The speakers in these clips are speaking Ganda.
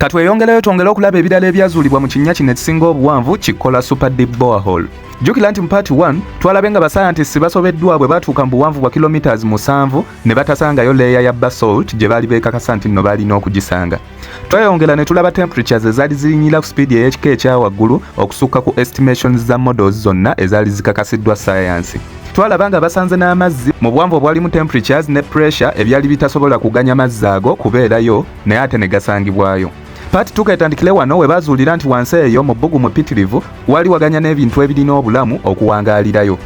Katweyongerayo twongere okulaba ebirala ebyazuulibwa mu kinnya kino ekisinga obuwanvu kikola Super Deep Borehole. Jjukira nti mu part 1 twalabe nga basayantisi basobeddwa bwe batuuka mu buwanvu bwa kilometers 7 ne batasangayo leeya ya basalt gye baali beekakasa nti nno balina okugisanga. Tweyongera ne tulaba temperatures ezaali zirinyira ku speed ey'ekika ekya waggulu okusukka ku estimations za models zonna ezaali zikakasiddwa science. Twalaba nga basanze n'amazzi mu buwanvu obwalimu temperatures ne pressure ebyali bitasobola kuganya mazzi ago kubeerayo naye ate ne gasangibwayo. Part 2 ketandikire wano we bazuulira nti wansi eyo mu bbugumu mpitirivu wali waganya n'ebintu ebirina obulamu okuwangaalirayo.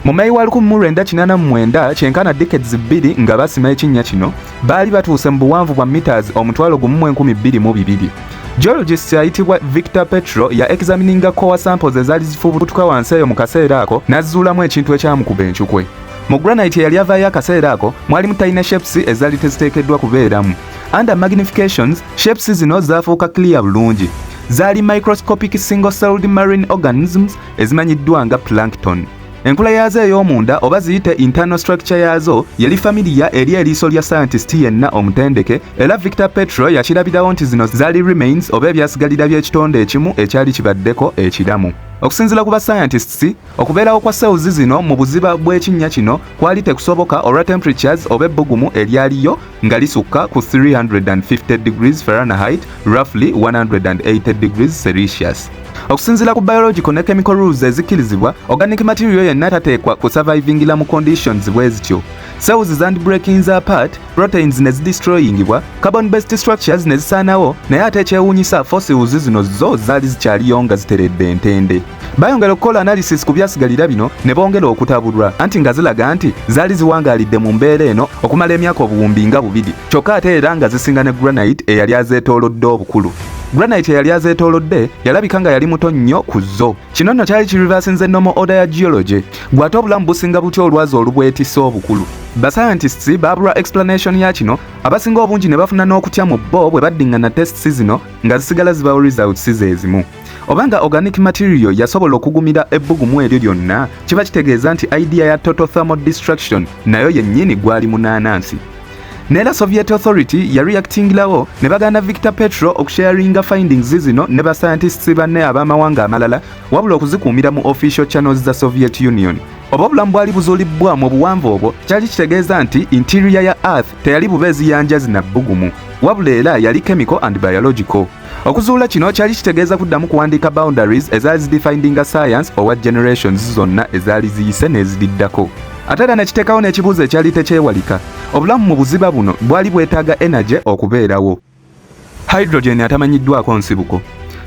Mu Mei wa 1989 kyenkana decades 2 nga basima ekinnya kino baali batuuse mu buwanvu bwa meters 1,12,200. Geologist ayitibwa Victor Petro ya examininga core samples ezaali zifubutuka wansi eyo mu kaseera ako n'azuulamu ekintu ekyamukuba enkyukwe. Mu granite eyali avaayo akaseera ako mwalimu talina shapes ezaali teziteekeddwa kubeeramu. Under magnifications, shapes zino zaafuuka clear bulungi. Zaali microscopic single-celled marine organisms ezimanyiddwa nga plankton. Enkula yaazo ey'omunda oba ziyite internal structure yaazo yali familia eri eriiso lya scientist yenna omutendeke era Victor Petro yakirabirawo nti zino zaali remains oba ebyasigalira by'ekitonde ekimu ekyali kibaddeko ekiramu. Okusinziira ku ba scientists, okubeerawo kwa cells zino mu buziba bw'ekinnya kino kwali tekusoboka olwa temperatures oba ebbugumu eryaliyo nga lisukka ku 350 degrees Fahrenheit, roughly 180 degrees Celsius. Okusinziira ku biological ne chemical rules ezikkirizibwa, organic material yenna tateekwa ku survivingira mu conditions bwe zityo. Cells zandibreakings apart, proteins ne zidestroyingibwa, carbon-based structures ne zisaanawo, naye ate ekyewuunyisa fossils zino zo zaali zikyaliyo nga ziteredde entende. Bayongera okukola analysis ku byasigalira bino ne bongera okutabulwa anti nga ziraga nti zaali ziwangaalidde mu mbeera eno okumala emyaka obuwumbi nga 2, kyokka ate era nga zisinga ne granite eyali azeetoolodde obukulu. Granite eyali azeetoolodde yalabika nga yali muto nnyo ku zo. Kino nno kyali kireversinze normal order ya geology, bw'ate obulamu businga butya olwazi olubwetisa obukulu. Bascientists baabulwa explanation ya kino, abasinga obungi ne bafuna n'okutya mu bo bwe baddingana tests zino nga zisigala zibawo results zeezimu. Obanga organic material yasobola okugumira ebbugumu eryo lyonna, kiba kitegeeza nti idea ya total thermal destruction nayo yennyini gwali munaanansi. Nera Soviet Authority ya reactingirawo ne bagana Victor Petro okusharinga findings zino ne ba scientists banne ab'amawanga amalala wabula okuzikuumira mu official channels za Soviet Union. Oba obulamu bwali buzuulibbwa mu buwanvu obwo kyali kitegeeza nti interior ya Earth teyali bubeezi yanjazi na bbugumu, wabula era yali chemical and biological. Okuzuula kino kyali kitegeeza kuddamu kuwandiika boundaries ezaali zidefindinga science owa generations zonna ezaali ziyise n'ezididdako. Ate era ne kiteekawo n'ekibuuzo ekyali tekyewalika. Obulamu mu buziba buno bwali bwetaaga energy okubeerawo. Hydrogen atamanyiddwako nsibuko.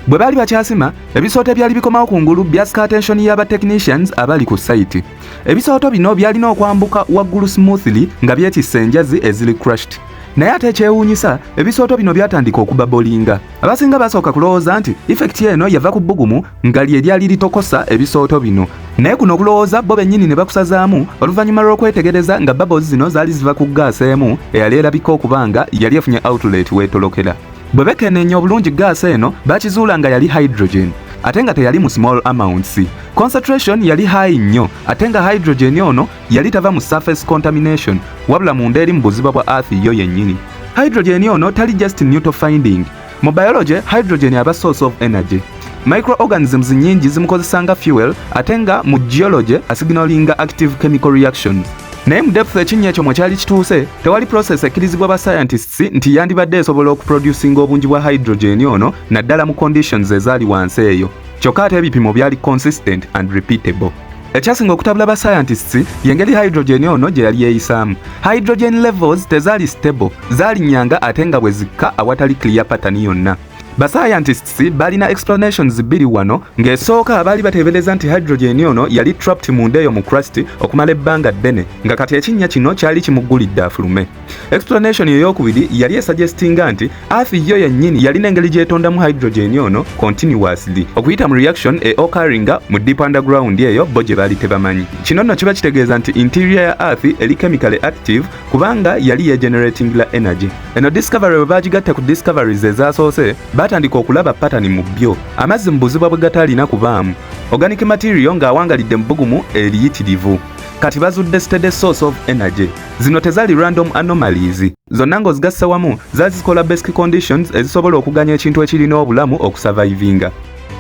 Bwe baali bakyasima, ebisooto ebyali bikomawo kungulu byasika attention y'aba technicians abali ku site. Ebisooto bino byalina okwambuka waggulu smoothly nga byetisse enjazi eziri crushed. Naye ate ekyewuunyisa, ebisooto bino byatandika okubabolinga. Abasinga basooka kulowooza nti effect eno yava ku bbugumu nga lyali litokosa ebisooto bino. Naye kuno okulowooza bo bennyini ne bakusazaamu oluvannyuma lw'okwetegereza nga bubbles zino zaali ziva ku gaasi emu eyali erabika okuba nga yali efunye outlet w'etolokera. Bwe bekenneenya obulungi gaasi eno bakizuula nga yali hydrogen, ate nga teyali mu small amounts. Concentration yali high nnyo, ate nga hydrogen ono yali tava mu surface contamination, wabula munda eri mu buziba bwa Earth yo yennyini. Hydrogen ono tali just neutral finding. Mu biology, hydrogen aba source of energy. Microorganisms nyingi zimukozesanga fuel, ate nga mu geology asignalinga active chemical reactions. Naye mu depth ekinnya ekyo mwe kyali kituuse, tewali process ekkirizibwa ba scientists nti yandibadde esobola okuproducinga obungi bwa hydrogen ono naddala mu conditions ezaali wansi eyo. Kyokka ate ebipimo byali consistent and repeatable. Ekyasinga okutabula ba scientists yengeri hydrogen ono gye yali yeeyisaamu. Hydrogen levels tezaali stable, zaali nnyanga ate nga bwe zikka awatali clear pattern yonna. Ba scientists balina explanations bbiri wano, ng'esooka baali bateebereza nti hydrogen ono yali trapped munda eyo mu crust okumala ebbanga ddene, nga kati ekinnya kino kyali kimuggulidde afulume. Explanation ey'okubiri yali esuggestinga nti Earth yo yennyini yalina engeri gy'etondamu hydrogen ono continuously okuyita mu reaction occurringa mu deep underground eyo bo gye baali tebamanyi. Kino nno kiba kitegeeza nti interior ya Earth eri chemically active kubanga yali yegeneratingira energy. Eno discovery bwe baagigatte ku discoveries ezaasoose batandika okulaba pattern mu byo. Amazzi mu buziba bwe gataalina kubaamu. Organic material ng'awangalidde mu bbugumu eriyitirivu. kati bazudde steady source of energy. Zino tezaali random anomalies. Zonna ng'ozigassa wamu zaali zikola basic conditions ezisobola okuganya ekintu ekirina obulamu okusurvivinga.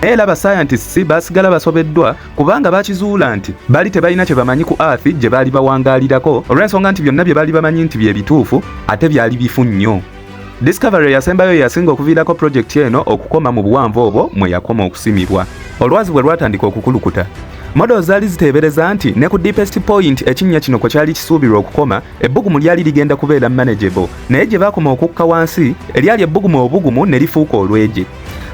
Era abascientists basigala basobeddwa kubanga bakizuula nti baali tebalina kye bamanyi ku Earth gye baali bawangaalirako olw'ensonga nti byonna bye baali bamanyi nti bye bituufu ate byali bifu nnyo. Discovery yasembayo yasinga okuviirako projekiti eno okukoma mu buwanvu obwo mwe yakoma okusimibwa. Olwazi bwe lwatandika okukulukuta, models zaali ziteebereza nti ne ku deepest point ekinnya kino kwe kyali kisuubirwa okukoma ebbugumu lyali ligenda kubeera manageable, naye gye baakoma okukka wansi eryali ebbugumu obugumu ne lifuuka olweje.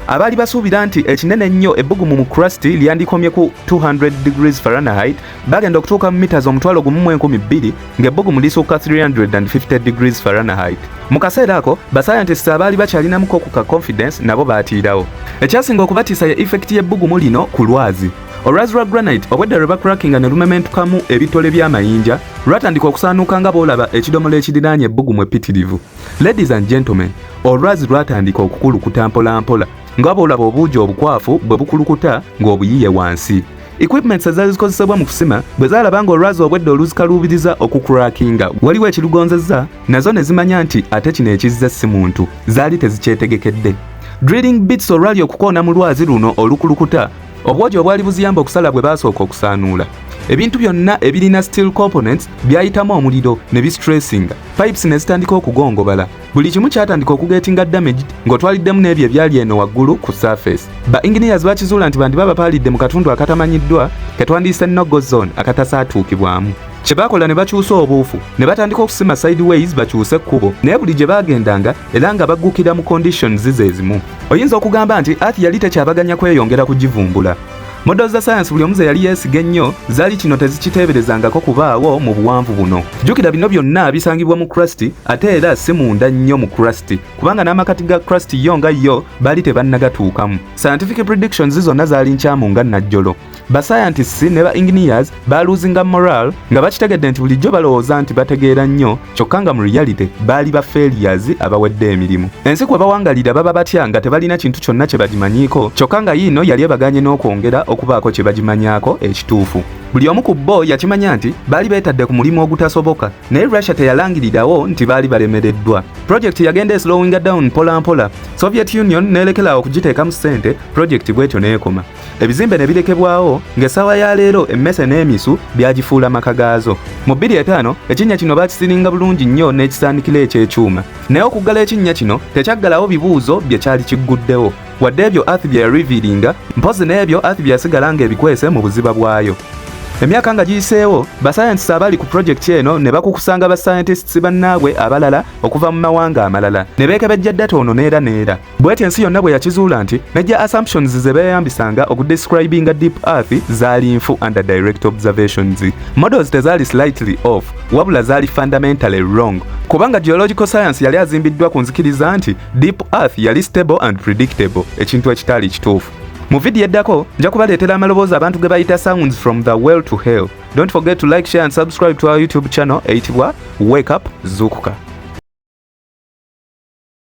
Abaali basuubira nti ekinene ennyo ebbugumu mu crust lyandikomye ku 200 degrees Fahrenheit bagenda okutuuka mu meters omutwalo gumu mu 1200 ng'ebbugumu lisukka 350 degrees Fahrenheit. Mu kaseera ako bascientists abaali bakyalinamuko ku ka confidence nabo baatiirawo. Ekyasinga okubatiisa ye effect y'ebbugumu lino ku lwazi. Olwazi lwa granite obwedda lwe bakrackinga ne lumementukamu ebitole by'amayinja lwatandika okusaanuuka nga boolaba ekidomola ekiriraanye ebbugumu epitirivu. Ladies and gentlemen, olwazi lwatandika okukulukuta mpola mpola nga boolaba obuugi obukwafu bwe bukulukuta ng'obuyiye wansi. Equipments ezaali zikozesebwa mu kusima bwe zaalaba ng'olwazi obwedda oluzikaluubiriza okukrackinga waliwo ekirugonzezza, nazo ne zimanya nti ate kino ekizza si muntu, zaali tezikyetegekedde. Drilling bits olwali okukoona mu lwazi luno olukulukuta obwogi obwali buziyamba okusala bwe baasooka okusaanuula. Ebintu byonna ebirina steel components byayitamu omuliro ne bistressinga. Pipes ne zitandika okugongobala. Buli kimu kyatandika okugetinga damaged ng'otwaliddemu n'ebyo ebyali eno waggulu ku surface. Ba engineers bakizuula nti bandi babapaalidde mu katundu akatamanyiddwa ketwandiise no-go zone akatasaatuukibwamu. Kye baakola ne bakyusa obuufu ne batandika okusima sideways bakyuse ekkubo, naye buli gye baagendanga era nga baggukira mu conditions zeezimu. Oyinza okugamba nti Earth yali tekyabaganya kweyongera kugivumbula. Models za science buli omu ze yali yeesiga ennyo zaali kino tezikiteeberezangako kubaawo mu buwanvu buno. Jjukira bino byonna bisangibwa mu crust ate era si munda nnyo mu crust kubanga n'amakati ga crust yo nga yo baali tebannagatuukamu. Scientific predictions zonna zaali nkyamu nga najjolo. Ba scientists ne ba engineers baaluzinga moral nga bakitegedde nti bulijjo balowooza nti bategeera nnyo kyokka nga mu reality baali ba failures abawedde emirimu. Ensi kwe bawangalira baba batya nga tebalina kintu kyonna kye bagimanyiiko kyokka nga yiino yali ebaganye n'okwongera okubaako kye bagimanyaako ekituufu. Buli omu ku bo yakimanya nti baali beetadde ku mulimu ogutasoboka, naye Russia teyalangirirawo nti baali balemereddwa. Project yagenda slowing down mpola mpola. Soviet Union neelekera okugiteekamu ssente, project bwetyo neekoma. Ebizimbe ne birekebwawo ng'essaawa ya leero emmese n'emisu byagifuula maka gaazo. Mu 2005 ekinnya kino baakisiringa bulungi nnyo n'ekisaanikiro eky'ekyuma. Naye okuggala ekinnya kino tekyaggalawo bibuuzo bye kyali kigguddewo. Wadde ebyo Earth bye yarevealinga, mpozi n'ebyo Earth bye yasigala ng'ebikwese mu buziba bwayo. Emyaka nga giyiseewo, bascientists abali ku project eno ne bakukusanga bascientists bannaabwe abalala okuva mu mawanga amalala ne beekebejja data ono neera neera. Bw'etyo ensi yonna bwe yakizuula nti nejja assumptions ze beeyambisanga okudescribinga deep earth zaali nfu under direct observations. Models tezaali slightly off wabula zaali fundamentally wrong kubanga geological science yali azimbiddwa ku nzikiriza nti deep earth yali stable and predictable, ekintu ekitaali kituufu. Mu video eddako nja kubaleetera amaloboozi abantu ge bayita sounds from the well to hell. Don't forget to like, share and subscribe to our YouTube channel eyitibwa Wake Up Zuukuka.